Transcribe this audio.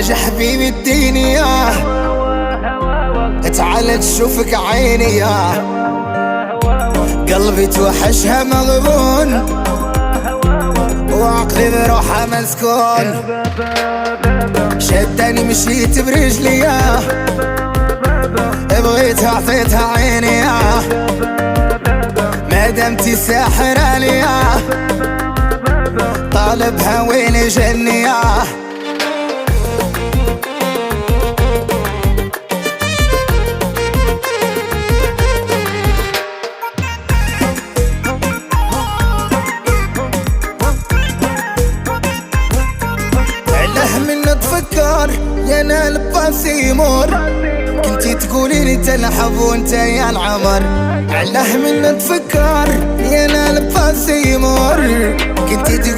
يا حبيبي اديني ياه، تعال تشوفك عيني ياه، قلبي توحشها مغبون وعقلي بروحها مسكون، شدني مشيت برجلي ياه، بغيتها عطيتها عيني ياه، ما دمتي ساحرة لي ياه، طالبها وين جني ياه. عله من تفكر يا نال باسي يمر، كنتي تقولين انت الحب وانت يا العمر، عله من تفكر يا نال باسي يمر، كنتي تقولين